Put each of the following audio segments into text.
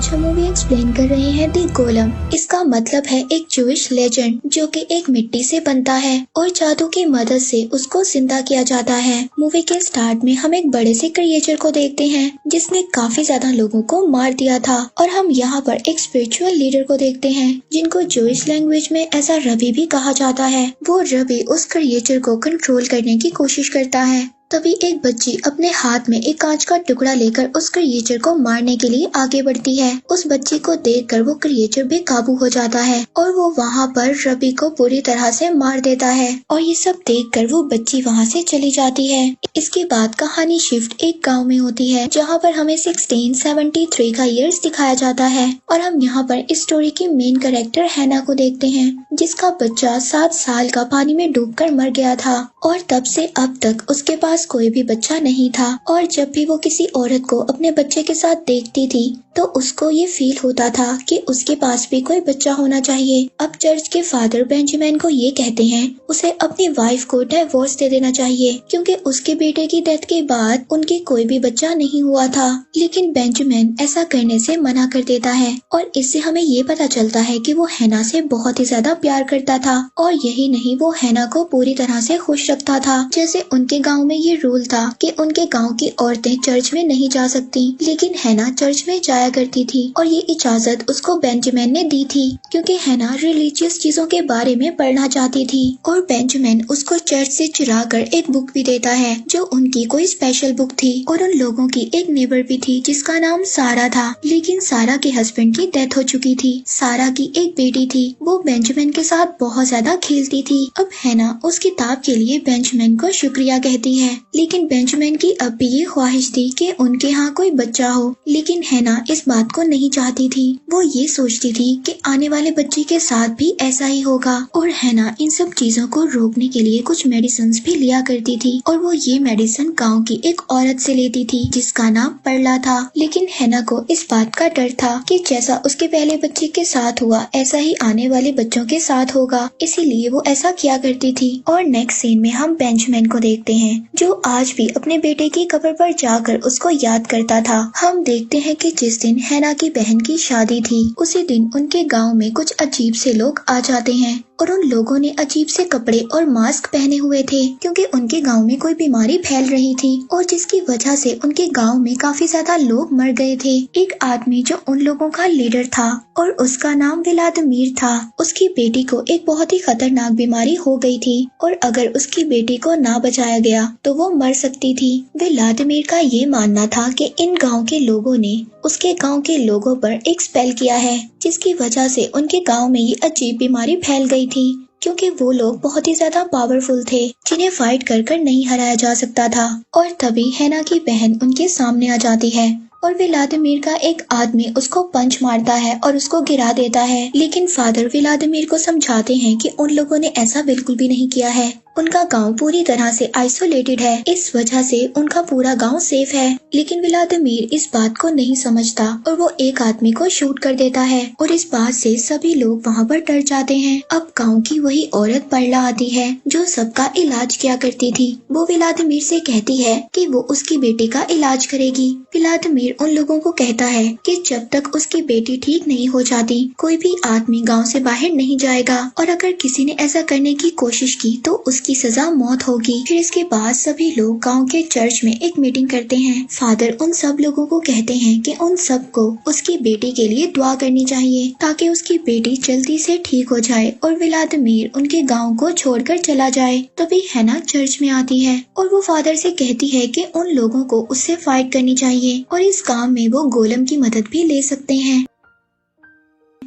आज हम movie explain कर रहे हैं दी गोलम। इसका मतलब है एक जूइश लेजेंड जो कि एक मिट्टी से बनता है और जादू की मदद से उसको जिंदा किया जाता है। मूवी के स्टार्ट में हम एक बड़े से क्रिएचर को देखते हैं जिसने काफी ज्यादा लोगों को मार दिया था और हम यहाँ पर एक स्पिरिचुअल लीडर को देखते हैं जिनको जूइश लैंग्वेज में ऐसा रबी भी कहा जाता है। वो रबी उस क्रिएचर को कंट्रोल करने की कोशिश करता है। तभी एक बच्ची अपने हाथ में एक कांच का टुकड़ा लेकर उस क्रिएचर को मारने के लिए आगे बढ़ती है। उस बच्ची को देखकर वो क्रिएचर बेकाबू हो जाता है और वो वहाँ पर रबी को पूरी तरह से मार देता है और ये सब देखकर वो बच्ची वहाँ से चली जाती है। इसके बाद कहानी शिफ्ट एक गांव में होती है जहाँ पर हमें 1673 का ईयर्स दिखाया जाता है और हम यहाँ पर इस स्टोरी की मेन कैरेक्टर हैना को देखते हैं जिसका बच्चा 7 साल का पानी में डूबकर मर गया था और तब से अब तक उसके पास कोई भी बच्चा नहीं था। और जब भी वो किसी औरत को अपने बच्चे के साथ देखती थी तो उसको ये फील होता था कि उसके पास भी कोई बच्चा होना चाहिए। अब चर्च के फादर बेंजामिन को ये कहते हैं उसे अपनी वाइफ को डिवोर्स दे देना चाहिए क्योंकि उसके बेटे की डेथ के बाद उनके कोई भी बच्चा नहीं हुआ था। लेकिन बेंजामिन ऐसा करने से मना कर देता है और इससे हमें ये पता चलता है कि वो हैना से बहुत ही ज्यादा प्यार करता था और यही नहीं, वो हैना को पूरी तरह से खुश रखता था। जैसे उनके गाँव में ये रूल था कि उनके गांव की औरतें चर्च में नहीं जा सकती, लेकिन हैना चर्च में जाया करती थी और ये इजाजत उसको बेंजामिन ने दी थी क्योंकि हैना रिलीजियस चीजों के बारे में पढ़ना चाहती थी। और बेंजामिन उसको चर्च से चुरा कर एक बुक भी देता है जो उनकी कोई स्पेशल बुक थी। और उन लोगों की एक नेबर भी थी जिसका नाम सारा था, लेकिन सारा के हस्बैंड की डेथ हो चुकी थी। सारा की एक बेटी थी, वो बेंजामिन के साथ बहुत ज्यादा खेलती थी। अब हैना उस किताब के लिए बेंजामिन को शुक्रिया कहती है, लेकिन बेंजामिन की अब भी ये ख्वाहिश थी कि उनके यहाँ कोई बच्चा हो। लेकिन हैना इस बात को नहीं चाहती थी। वो ये सोचती थी कि आने वाले बच्चे के साथ भी ऐसा ही होगा। और हैना इन सब चीजों को रोकने के लिए कुछ मेडिसिन भी लिया करती थी और वो ये मेडिसिन गांव की एक औरत से लेती थी जिसका नाम परला था। लेकिन हैना को इस बात का डर था कि जैसा उसके पहले बच्चे के साथ हुआ ऐसा ही आने वाले बच्चों के साथ होगा, इसीलिए वो ऐसा किया करती थी। और नेक्स्ट सीन में हम बेंजामिन को देखते हैं जो आज भी अपने बेटे की कब्र पर जाकर उसको याद करता था। हम देखते हैं कि जिस दिन हैना की बहन की शादी थी उसी दिन उनके गांव में कुछ अजीब से लोग आ जाते हैं और उन लोगों ने अजीब से कपड़े और मास्क पहने हुए थे क्योंकि उनके गांव में कोई बीमारी फैल रही थी और जिसकी वजह से उनके गांव में काफी ज्यादा लोग मर गए थे। एक आदमी जो उन लोगों का लीडर था और उसका नाम व्लादिमीर था, उसकी बेटी को एक बहुत ही खतरनाक बीमारी हो गई थी और अगर उसकी बेटी को ना बचाया गया तो वो मर सकती थी। व्लादिमीर का ये मानना था कि इन गांव के लोगों ने उसके गांव के लोगों पर एक स्पेल किया है जिसकी वजह से उनके गांव में ये अजीब बीमारी फैल गई थी क्योंकि वो लोग बहुत ही ज्यादा पावरफुल थे जिन्हें फाइट कर नहीं हराया जा सकता था। और तभी हैना की बहन उनके सामने आ जाती है और व्लादिमीर का एक आदमी उसको पंच मारता है और उसको गिरा देता है। लेकिन फादर व्लादिमीर को समझाते हैं कि उन लोगों ने ऐसा बिल्कुल भी नहीं किया है, उनका गांव पूरी तरह से आइसोलेटेड है, इस वजह से उनका पूरा गांव सेफ है। लेकिन व्लादिमीर इस बात को नहीं समझता और वो एक आदमी को शूट कर देता है और इस बात से सभी लोग वहाँ पर डर जाते हैं। अब गांव की वही औरत परला आती है जो सबका इलाज किया करती थी। वो व्लादिमीर से कहती है कि वो उसकी बेटी का इलाज करेगी। व्लादिमीर उन लोगों को कहता है कि जब तक उसकी बेटी ठीक नहीं हो जाती कोई भी आदमी गाँव से बाहर नहीं जाएगा और अगर किसी ने ऐसा करने की कोशिश की तो उसकी सजा मौत होगी। फिर इसके बाद सभी लोग गांव के चर्च में एक मीटिंग करते हैं। फादर उन सब लोगों को कहते हैं कि उन सबको उसकी बेटी के लिए दुआ करनी चाहिए ताकि उसकी बेटी जल्दी से ठीक हो जाए और व्लादिमीर उनके गांव को छोड़कर चला जाए। तभी हैना चर्च में आती है और वो फादर से कहती है कि उन लोगों को उससे फाइट करनी चाहिए और इस काम में वो गोलम की मदद भी ले सकते हैं।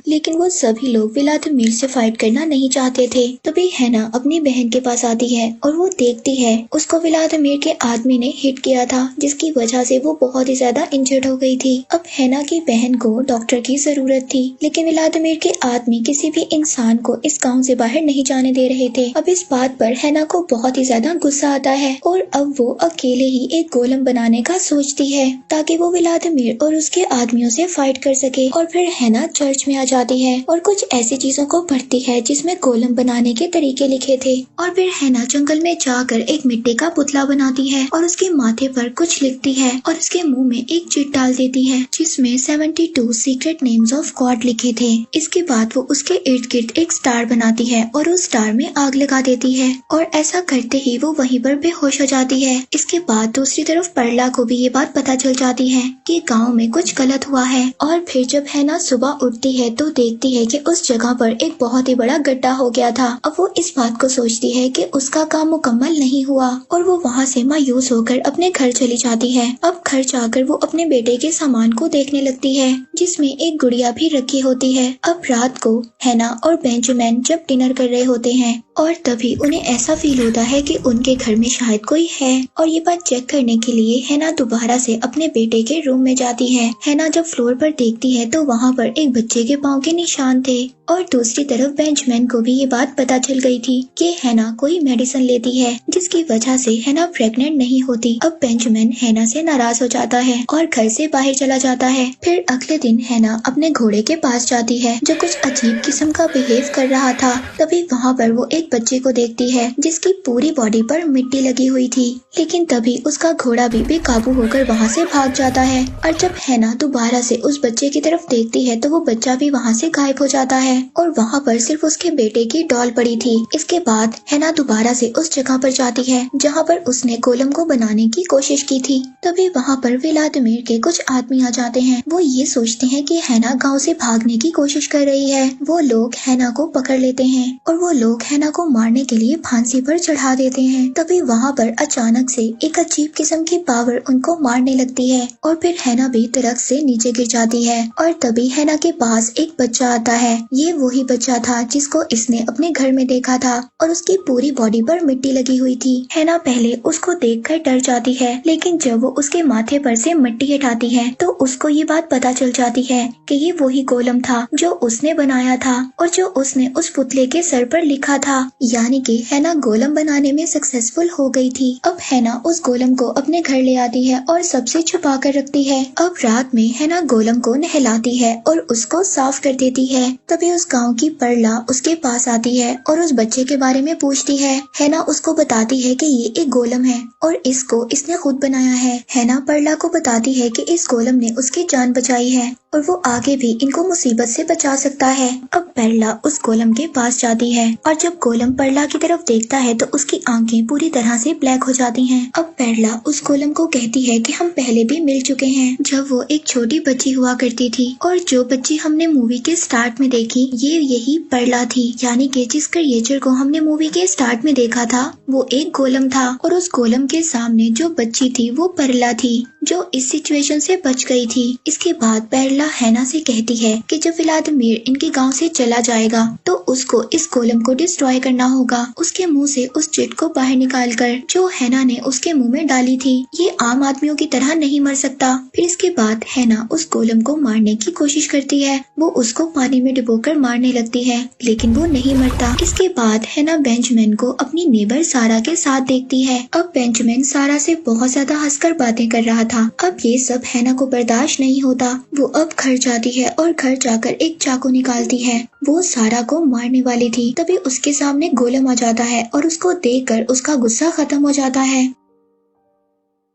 लेकिन वो सभी लोग व्लादिमीर से फाइट करना नहीं चाहते थे। तभी हैना अपनी बहन के पास आती है और वो देखती है उसको व्लादिमीर के आदमी ने हिट किया था जिसकी वजह से वो बहुत ही ज्यादा इंजर्ड हो गई थी। अब हैना की बहन को डॉक्टर की जरूरत थी लेकिन व्लादिमीर के आदमी किसी भी इंसान को इस गाँव से बाहर नहीं जाने दे रहे थे। अब इस बात पर हैना को बहुत ही ज्यादा गुस्सा आता है और अब वो अकेले ही एक गोलम बनाने का सोचती है ताकि वो व्लादिमीर और उसके आदमियों से फाइट कर सके। और फिर हैना चर्च में आ जाती है और कुछ ऐसी चीजों को पढ़ती है जिसमें गोलम बनाने के तरीके लिखे थे। और फिर हैना जंगल में जाकर एक मिट्टी का पुतला बनाती है और उसके माथे पर कुछ लिखती है और उसके मुंह में एक चिट डाल देती है जिसमें 72 सीक्रेट नेम्स ऑफ गॉड लिखे थे। इसके बाद वो उसके इर्द गिर्द एक स्टार बनाती है और उस स्टार में आग लगा देती है और ऐसा करते ही वो वहीं पर बेहोश हो जाती है। इसके बाद दूसरी तरफ परला को भी ये बात पता चल जाती है कि गांव में कुछ गलत हुआ है। और फिर जब हैना सुबह उठती है तो देखती है कि उस जगह पर एक बहुत ही बड़ा गड्ढा हो गया था। अब वो इस बात को सोचती है कि उसका काम मुकम्मल नहीं हुआ और वो वहाँ से मायूस होकर अपने घर चली जाती है। अब घर जाकर वो अपने बेटे के सामान को देखने लगती है जिसमें एक गुड़िया भी रखी होती है। अब रात को हैना और बेंजामिन जब डिनर कर रहे होते हैं और तभी उन्हें ऐसा फील होता है कि उनके घर में शायद कोई है और ये बात चेक करने के लिए हैना दोबारा से अपने बेटे के रूम में जाती है। हैना जब फ्लोर पर देखती है तो वहाँ पर एक बच्चे के पाँव के निशान थे और दूसरी तरफ बेंजामिन को भी ये बात पता चल गई थी कि हैना कोई मेडिसिन लेती है जिसकी वजह से हैना प्रेग्नेंट नहीं होती। अब बेंजामिन हैना से नाराज हो जाता है और घर से बाहर चला जाता है। फिर अगले दिन हैना अपने घोड़े के पास जाती है जो कुछ अजीब किस्म का बिहेव कर रहा था। तभी वहाँ पर वो एक बच्चे को देखती है जिसकी पूरी बॉडी पर मिट्टी लगी हुई थी, लेकिन तभी उसका घोड़ा भी बेकाबू होकर वहाँ से भाग जाता है। और जब हैना दोबारा से उस बच्चे की तरफ देखती है तो वो बच्चा भी वहाँ से गायब हो जाता है और वहाँ पर सिर्फ उसके बेटे की डॉल पड़ी थी। इसके बाद हैना दोबारा से उस जगह पर जाती है जहाँ पर उसने गोलम को बनाने की कोशिश की थी। तभी वहाँ पर व्लादिमीर के कुछ आदमी आ जाते हैं। वो ये सोचते हैं कि हैना गांव से भागने की कोशिश कर रही है। वो लोग हैना को पकड़ लेते हैं और वो लोग हैना को मारने के लिए फांसी पर चढ़ा देते हैं। तभी वहाँ पर अचानक से एक अजीब किस्म की पावर उनको मारने लगती है और फिर हैना भी दरख्त से नीचे गिर जाती है। और तभी हैना के पास एक बच्चा आता है। ये वही बच्चा था जिसको इसने अपने घर में देखा था और उसकी पूरी बॉडी पर मिट्टी लगी हुई थी। हैना पहले उसको देखकर डर जाती है, लेकिन जब वो उसके माथे पर से मिट्टी हटाती है तो उसको ये बात पता चल जाती है कि ये वही गोलम था जो उसने बनाया था और जो उसने उस पुतले के सर पर लिखा था। यानी कि हैना गोलम बनाने में सक्सेसफुल हो गई थी। अब हैना उस गोलम को अपने घर ले आती है और सबसे छुपा कर रखती है। अब रात में हैना गोलम को नहलाती है और उसको साफ कर देती है। तभी उस गांव की परला उसके पास आती है और उस बच्चे के बारे में पूछती है। हैना उसको बताती है कि ये एक गोलम है और इसको इसने खुद बनाया है। हैना परला को बताती है कि इस गोलम ने उसकी जान बचाई है और वो आगे भी इनको मुसीबत से बचा सकता है। अब परला उस गोलम के पास जाती है और जब गोलम परला की तरफ देखता है तो उसकी आंखें पूरी तरह से ब्लैक हो जाती हैं। अब परला उस गोलम को कहती है कि हम पहले भी मिल चुके हैं जब वो एक छोटी बच्ची हुआ करती थी और जो बच्ची हमने मूवी के स्टार्ट में देखी ये यही परला थी। यानी कि जिस क्रिएचर को हमने मूवी के स्टार्ट में देखा था वो एक गोलम था और उस गोलम के सामने जो बच्ची थी वो परला थी जो इस सिचुएशन से बच गई थी। इसके बाद परला हैना से कहती है कि जब व्लादिमीर इनके गांव से चला जाएगा तो उसको इस गोलम को डिस्ट्रॉय करना होगा, उसके मुंह से उस चिट को बाहर निकालकर जो हैना ने उसके मुंह में डाली थी। ये आम आदमियों की तरह नहीं मर सकता। फिर इसके बाद हैना उस गोलम को मारने की कोशिश करती है। वो उसको पानी में डुबोकर मारने लगती है लेकिन वो नहीं मरता। इसके बाद हैना बेंजामिन को अपनी नेबर सारा के साथ देखती है। अब बेंजामिन सारा से बहुत ज्यादा हंसकर बातें कर रहा था। अब ये सब हैना को बर्दाश्त नहीं होता। वो अब घर जाती है और घर जाकर एक चाकू निकालती है। वो सारा को मारने वाली थी। तभी उसके सामने गोलम आ जाता है और उसको देखकर उसका गुस्सा खत्म हो जाता है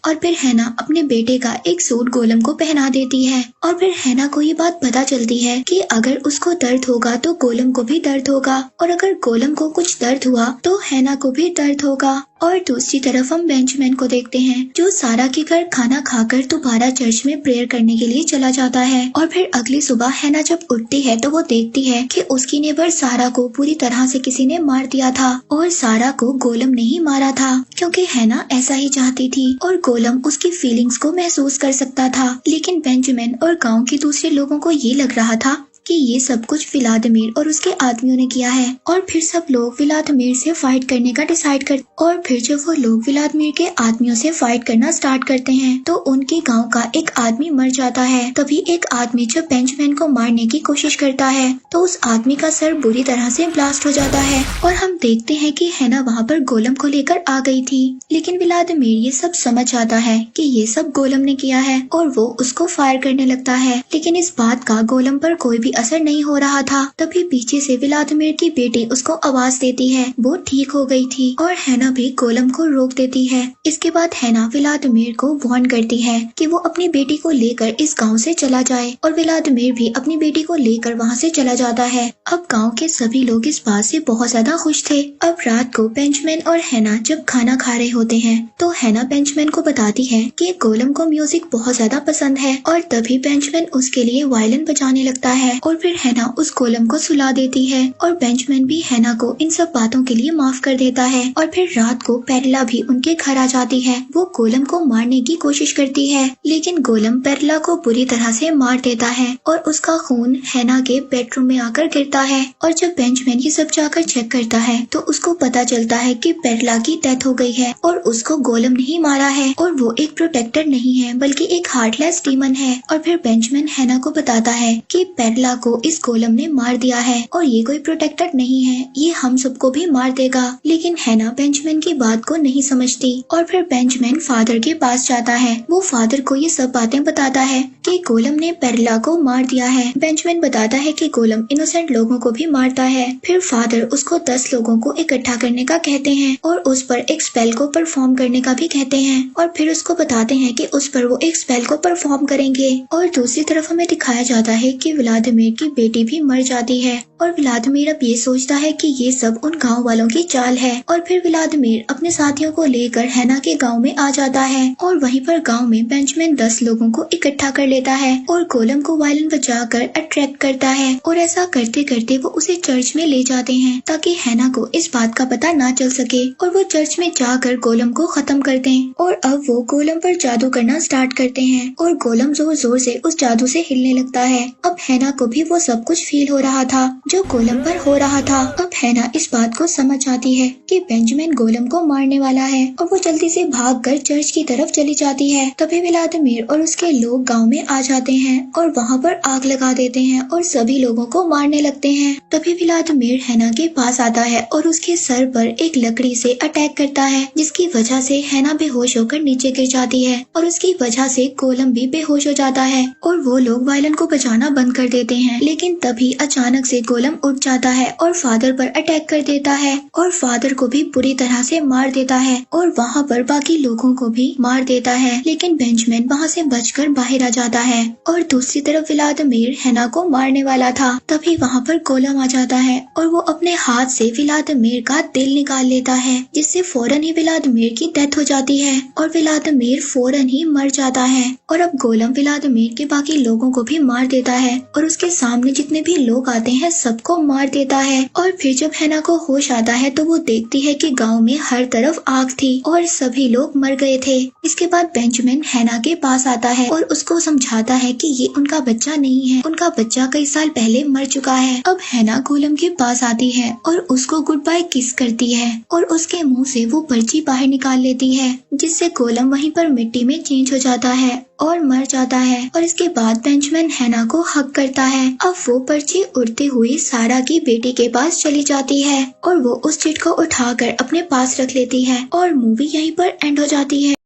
और फिर हैना अपने बेटे का एक सूट गोलम को पहना देती है। और फिर हैना को ये बात पता चलती है कि अगर उसको दर्द होगा तो गोलम को भी दर्द होगा और अगर गोलम को कुछ दर्द हुआ तो हैना को भी दर्द होगा। और दूसरी तरफ हम बेंजामिन को देखते हैं जो सारा के घर खाना खाकर दोबारा चर्च में प्रेयर करने के लिए चला जाता है। और फिर अगली सुबह हैना जब उठती है तो वो देखती है कि उसकी नेबर सारा को पूरी तरह से किसी ने मार दिया था और सारा को गोलम ने ही मारा था क्योंकि हैना ऐसा ही चाहती थी और गोलम उसकी फीलिंग्स को महसूस कर सकता था। लेकिन बेंजामिन और गांव के दूसरे लोगों को ये लग रहा था कि ये सब कुछ व्लादिमीर और उसके आदमियों ने किया है। और फिर सब लोग व्लादिमीर से फाइट करने का डिसाइड कर और फिर जब वो लोग व्लादिमीर के आदमियों से फाइट करना स्टार्ट करते हैं तो उनके गांव का एक आदमी मर जाता है। तभी एक आदमी जब बेंजामिन को मारने की कोशिश करता है तो उस आदमी का सर बुरी तरह से ब्लास्ट हो जाता है और हम देखते हैं कि हैना वहाँ पर गोलम को लेकर आ गई थी। लेकिन व्लादिमीर ये सब समझ जाता है कि ये सब गोलम ने किया है और वो उसको फायर करने लगता है। लेकिन इस बात का गोलम पर कोई भी असर नहीं हो रहा था। तभी पीछे से व्लादिमीर की बेटी उसको आवाज देती है। वो ठीक हो गई थी और हैना भी गोलम को रोक देती है। इसके बाद हैना व्लादिमीर को वार्न करती है कि वो अपनी बेटी को लेकर इस गांव से चला जाए और व्लादिमीर भी अपनी बेटी को लेकर वहां से चला जाता है। अब गांव के सभी लोग इस बात से बहुत ज्यादा खुश थे। अब रात को बेंजामिन और हैना जब खाना खा रहे होते हैं तो हैना बेंजामिन को बताती है कि गोलम को म्यूजिक बहुत ज्यादा पसंद है और तभी बेंजामिन उसके लिए वायलिन बजाने लगता है और फिर हैना उस गोलम को सुला देती है और बेंजामिन भी हैना को इन सब बातों के लिए माफ कर देता है। और फिर रात को पेरला भी उनके घर आ जाती है। वो गोलम को मारने की कोशिश करती है लेकिन गोलम पेरला को बुरी तरह से मार देता है और उसका खून हैना के बेडरूम में आकर गिरता है। और जब बेंजामिन ये सब जाकर चेक करता है तो उसको पता चलता है कि पेरला की डेथ हो गई है और उसको गोलम नहीं मारा है और वो एक प्रोटेक्टर नहीं है बल्कि एक हार्टलेस डीमन है। और फिर बेंजामिन हैना को बताता है कि पेरला को इस गोलम ने मार दिया है और ये कोई प्रोटेक्टर नहीं है, ये हम सबको भी मार देगा। लेकिन हैना बेंजामिन की बात को नहीं समझती और फिर बेंजामिन फादर के पास जाता है। वो फादर को ये सब बातें बताता है कि गोलम ने पेरला को मार दिया है। बेंजामिन बताता है कि गोलम इनोसेंट लोगों को भी मारता है। फिर फादर उसको 10 लोगों को इकट्ठा करने का कहते हैं और उस पर एक स्पेल को परफॉर्म करने का भी कहते हैं और फिर उसको बताते हैं कि उस पर वो एक स्पेल को परफॉर्म करेंगे। और दूसरी तरफ हमें दिखाया जाता है कि व्लादिमीर की बेटी भी मर जाती है और व्लादिमीर अब ये सोचता है कि ये सब उन गांव वालों की चाल है। और फिर व्लादिमीर अपने साथियों को लेकर हैना के गांव में आ जाता है और वहीं पर गांव में बेंजामिन 10 लोगों को इकट्ठा कर लेता है और गोलम को वायलिन बजाकर अट्रैक्ट करता है और ऐसा करते करते वो उसे चर्च में ले जाते हैं ताकि हैना को इस बात का पता ना चल सके और वो चर्च में जाकर गोलम को खत्म कर दें। और अब वो गोलम पर जादू करना स्टार्ट करते हैं और गोलम जोर जोर से उस जादू से हिलने लगता है। अब हैना को भी वो सब कुछ फील हो रहा था जो गोलम पर हो रहा था। अब हैना इस बात को समझ आती है कि बेंजामिन गोलम को मारने वाला है और वो जल्दी से भागकर चर्च की तरफ चली जाती है। तभी व्लादिमीर और उसके लोग गांव में आ जाते हैं और वहां पर आग लगा देते हैं और सभी लोगों को मारने लगते हैं। तभी व्लादिमीर हैना के पास आता है और उसके सर पर एक लकड़ी से अटैक करता है जिसकी वजह से हैना बेहोश होकर नीचे गिर जाती है और उसकी वजह से गोलम भी बेहोश हो जाता है और वो लोग वायलिन को बजाना बंद कर देते हैं। लेकिन तभी अचानक से गोलम उठ जाता है और फादर पर अटैक कर देता है और फादर को भी बुरी तरह से मार देता है और वहाँ पर बाकी लोगों को भी मार देता है। लेकिन बेंजामिन वहाँ से बचकर बाहर आ जाता है और दूसरी तरफ व्लादिमीर हैना को मारने वाला था। तभी वहाँ पर गोलम आ जाता है और वो अपने हाथ से व्लादिमीर का दिल निकाल लेता है जिससे फौरन ही व्लादिमीर की डेथ हो जाती है और व्लादिमीर फौरन ही मर जाता है। और अब गोलम व्लादिमीर के बाकी लोगों को भी मार देता है और उसके सामने जितने भी लोग आते हैं सबको मार देता है। और फिर जब हैना को होश आता है तो वो देखती है कि गांव में हर तरफ आग थी और सभी लोग मर गए थे। इसके बाद बेंजामिन हैना के पास आता है और उसको समझाता है कि ये उनका बच्चा नहीं है, उनका बच्चा कई साल पहले मर चुका है। अब हैना गोलम के पास आती है और उसको गुड बाय किस करती है और उसके मुंह से वो पर्ची बाहर निकाल लेती है जिससे गोलम वहीं पर मिट्टी में चेंज हो जाता है और मर जाता है। और इसके बाद बेंजामिन हैना को हक करता है। अब वो पर्ची उड़ती हुई सारा की बेटी के पास चली जाती है और वो उस चिट को उठाकर अपने पास रख लेती है और मूवी यहीं पर एंड हो जाती है।